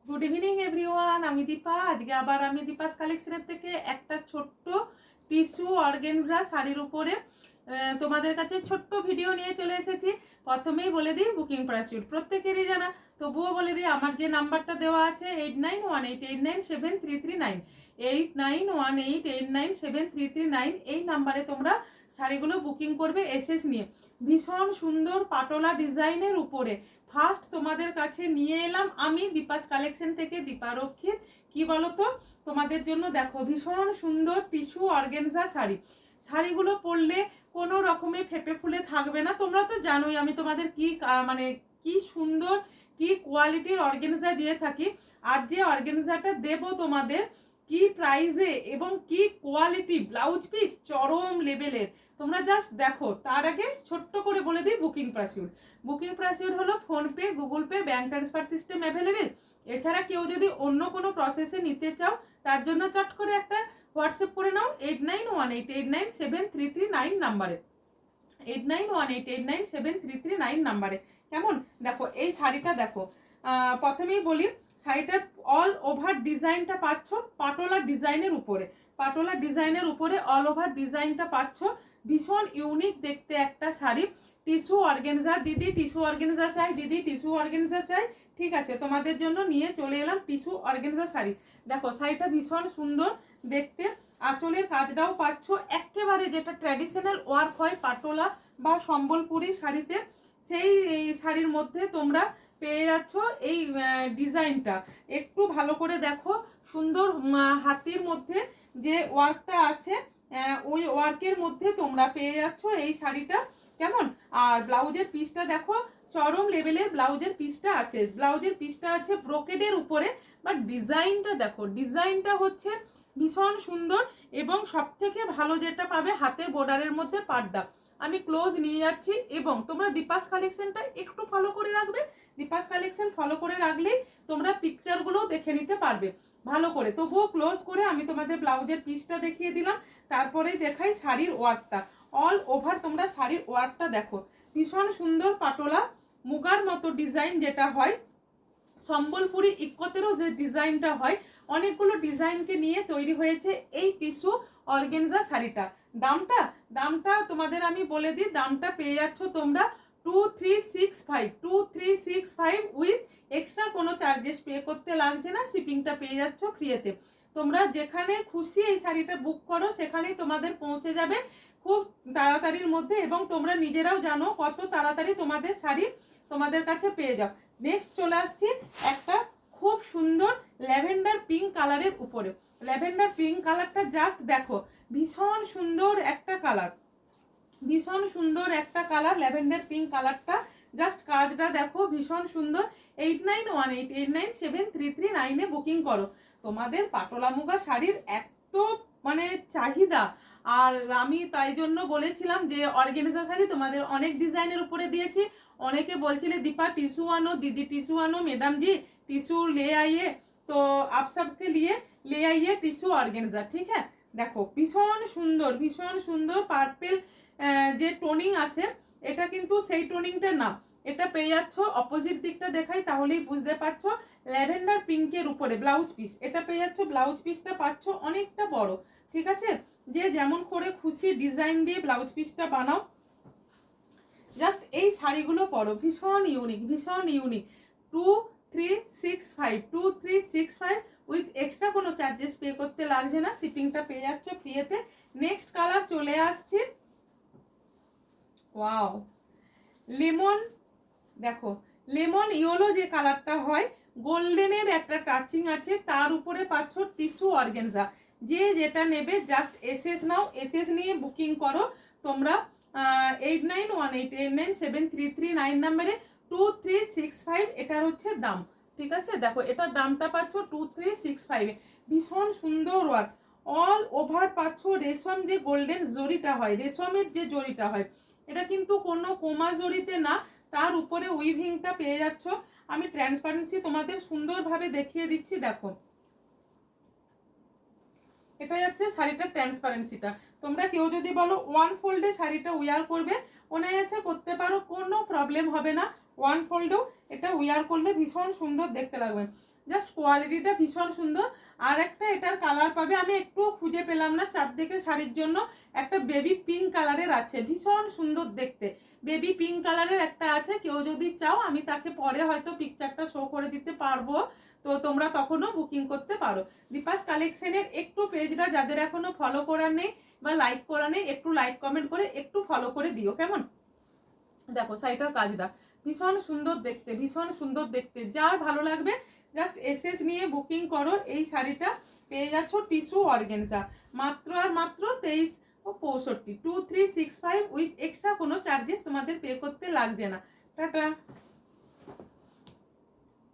Good evening everyone, আমি দীপা। আজকে আবার আমি দীপাস কালেকশনের থেকে একটা ছোট্ট টিস্যু অর্গানজা শাড়ির উপরে তোমাদের কাছে ছোট্ট ভিডিও নিয়ে চলে এসেছি। প্রথমেই বলে দিই বুকিং প্রাইসিউড প্রত্যেকেরই জানা, তবুও বলে দিই আমার যে নাম্বারটা দেওয়া আছে 8918897339, 8918897339, এই নাম্বারে তোমরা শাড়িগুলো বুকিং করবে এসএস নিয়ে। ভীষণ সুন্দর পাটোলা ডিজাইনের উপরে ফার্স্ট তোমাদের কাছে নিয়ে এলাম আমি দীপাস কালেকশন থেকে, দীপারক্ষীর। কি বলতো, তোমাদের জন্য দেখো ভীষণ সুন্দর টিস্যু অর্গানজা শাড়ি। শাড়িগুলো পরলে কোনো রকমে ফেপে ফুলে থাকবে না। তোমরা তো জানোই আমি তোমাদের কি মানে কি সুন্দর কি কোয়ালিটির অর্গানজা দিয়ে থাকি। আর যে অর্গানজাটা দেবো তোমাদের কি প্রাইজে এবং কি কোয়ালিটি, ব্লাউজ পিস চরম লেভেলের। তোমরা জাস্ট দেখো। তার আগে ছোট্ট করে বলে দিই বুকিং প্রাইসিউড। বুকিং প্রাইসিউড হলো PhonePe, Google pay, bank transfer system available. এছাড়া কেউ যদি অন্য কোনো প্রসেসে নিতে চাও তার জন্য চট করে একটা হোয়াটসঅ্যাপ করে নাও 8918897339 নাম্বারে, 8918897339 নাম্বারে। কেমন? দেখো এই শাড়িটা দেখো, প্রথমেই বলি শাড়িটার অল ওভার ডিজাইনটা পাচ্ছ পাটোলা ডিজাইনের উপরে, পাটোলা ডিজাইনের উপরে অল ওভার ডিজাইনটা পাচ্ছ। ভীষণ ইউনিক দেখতে একটা শাড়ি। টিস্যু অর্গানজা, দিদি টিস্যু অর্গানজা চাই, দিদি টিস্যু অর্গানজা চাই। ঠিক আছে, তোমাদের জন্য নিয়ে চলে এলাম টিস্যু অর্গানজা শাড়ি। দেখো শাড়িটা ভীষণ সুন্দর দেখতে। আঁচলের কাজটাও পাচ্ছ একেবারে যেটা ট্র্যাডিশনাল ওয়ার্ক হয় পাটোলা বা সম্বলপুরি শাড়িতে, সেই এই শাড়ির মধ্যে তোমরা পেয়ে যাচ্ছ এই ডিজাইনটা। একটু ভালো করে দেখো, সুন্দর হাতির মধ্যে যে ওয়ার্কটা আছে ওই ওয়ার্কের মধ্যে তোমরা পেয়ে যাচ্ছ এই শাড়িটা। কেমন? আর ব্লাউজের পিসটা দেখো, চরম লেভেলের ব্লাউজের পিসটা আছে। ব্লাউজের পিসটা আছে ব্রোকেডের উপরে, বাট ডিজাইনটা দেখো, ডিজাইনটা হচ্ছে ভীষণ সুন্দর। এবং সব থেকে ভালো যেটা পাবে হাতের বর্ডারের মধ্যে পাড়টা। আমি ক্লোজ নিয়ে যাচ্ছি এবং তোমরা দীপাস কালেকশনটা একটু ফলো করে রাখবে। দীপাস কালেকশন ফলো করে রাখলেই তোমরা পিকচারগুলোও দেখে নিতে পারবে ভালো করে। তবুও ক্লোজ করে আমি তোমাদের ব্লাউজের পিসটা দেখিয়ে দিলাম, তারপরেই দেখাই শাড়ির ওয়ার্কটা। অল ওভার তোমরা শাড়ির ওয়ার্কটা দেখো, ভীষণ সুন্দর পাটোলা মুগার মতো ডিজাইন যেটা হয়, সম্বলপুরি ইক্কতেরও যে ডিজাইনটা হয়, অনেকগুলো ডিজাইনকে নিয়ে তৈরি হয়েছে এই টিস্যু অর্গানজা শাড়িটা। দামটা দামটা তোমাদের আমি বলে দিই, দামটা পেয়ে যাচ্ছ তোমরা 2365, 2365 উইথ এক্সট্রা কোনো চার্জেস পে করতে লাগছে না। শিপিংটা পেয়ে যাচ্ছ ফ্রিতে। তোমরা যেখানে খুশি এই শাড়িটা বুক করো সেখানেই তোমাদের পৌঁছে যাবে খুব তাড়াতাড়ির মধ্যে, এবং তোমরা নিজেরাও জানো কত তাড়াতাড়ি তোমাদের শাড়ি তোমাদের কাছে পেয়ে যাও। নেক্সট চলে আসছি একটা খুব সুন্দর ল্যাভেন্ডার পিঙ্ক কালারের উপরে। ল্যাভেন্ডার পিঙ্ক কালারটা জাস্ট দেখো, ভীষণ সুন্দর একটা কালার, ভীষণ সুন্দর একটা কালার ল্যাভেন্ডার পিঙ্ক কালারটা। জাস্ট কাজটা দেখো ভীষণ সুন্দর। 8918897339 বুকিং করো। তোমাদের পাটোলা মুগা শাড়ির এত মানে চাহিদা, আর আমি তাই জন্য বলেছিলাম যে অর্গানজা শাড়ি তোমাদের অনেক ডিজাইনের উপরে দিয়েছি। অনেকে বলছিলে দীপা টিস্যু আনো, দিদি টিস্যু আনো, ম্যাডাম জি টিস্যু ले आइए। তো आप सबके लिए ले आइए টিস্যু অর্গানজা। ঠিক হ্যাঁ, দেখো ভীষণ সুন্দর, ভীষণ সুন্দর পার্পেল যে টোনিং আছে, এটা কিন্তু সেই টোনিংটা না। এটা পেয়ে যাচ্ছ, অপোজিট দিকটা দেখাই তাহলেই বুঝতে পারছো। ল্যাভেন্ডার পিঙ্কের উপরে ব্লাউজ পিস, এটা পেয়ে যাচ্ছ। ব্লাউজ পিসটা পাচ্ছ অনেকটা বড়। ঠিক আছে, যে যেমন করে খুশি ডিজাইন দিয়ে ব্লাউজ পিসটা বানাও। জাস্ট এই শাড়িগুলো পরো, ভীষণ ইউনিক, ভীষণ ইউনিক। 2365, 2365 উইথ এক্সট্রা কোনো চার্জেস পে করতে লাগছে না। শিপিংটা পেয়ে যাচ্ছ ফ্রিতে। নেক্সট কালার চলে আসছে, ওয়াও লেমন। দেখো লেমন ইয়েলো যে কালারটা হয়, গোল্ডেনের একটা টাচিং আছে, তার উপরে পাচ্ছ টিস্যু অর্গানজা। যে যেটা নেবে জাস্ট এসএস নাও, এসএস নিয়ে বুকিং করো তোমরা 8918897339 নাম্বারে। 2365 এটার হচ্ছে দাম। ঠিক আছে, দেখো এটার দামটা পাচ্ছ 2365। ভীষণ সুন্দর ওয়ার্ক, অল ওভার পাচ্ছ রেশম যে গোল্ডেন জরিটা হয়, রেশমের যে জরিটা হয়, এটা কিন্তু কোনো কোমা জরিতে না, তার উপরে উইভিংটা পেয়ে যাচ্ছ। আমি ট্রান্সপারেন্সি তোমাদের সুন্দরভাবে দেখিয়ে দিচ্ছি। দেখো এটা যাচ্ছে শাড়িটার ট্রান্সপারেন্সিটা। তোমরা কেউ যদি বলো ওয়ান ফোল্ডে শাড়িটা উইয়ার করবে, অনায়াসে করতে পারো, কোনো প্রবলেম হবে না। ওয়ান ফোল্ডেও এটা উইয়ার করলে ভীষণ সুন্দর দেখতে লাগবে। জাস্ট কোয়ালিটিটা ভীষণ সুন্দর। আর একটা এটার কালার পাবে, আমি একটুও খুঁজে পেলাম না চারদিকে শাড়ির জন্য, একটা বেবি পিঙ্ক কালারের আছে, ভীষণ সুন্দর দেখতে। বেবি পিঙ্ক কালারের একটা আছে, কেউ যদি চাও আমি তাকে পরে হয়তো পিকচারটা শো করে দিতে পারবো, তো তোমরা তখনও বুকিং করতে পারো। দীপাস কালেকশনের একটু পেজটা যাদের এখনো ফলো করা নেই বা লাইক করা নেই, একটু লাইক কমেন্ট করে একটু ফলো করে দিও কেমন। দেখো শাড়িটার কাজটা ভীষণ সুন্দর দেখতে, ভীষণ সুন্দর দেখতে, যার ভালো লাগবে জাস্ট এসএস নিয়ে বুকিং করো। এই শাড়িটা পেয়ে যাচ্ছ টিস্যু অর্গেনজা, মাত্র আর মাত্র 2365, 2365 উইথ এক্সট্রা কোনো চার্জেস তোমাদের পে করতে লাগছে না। টাটা।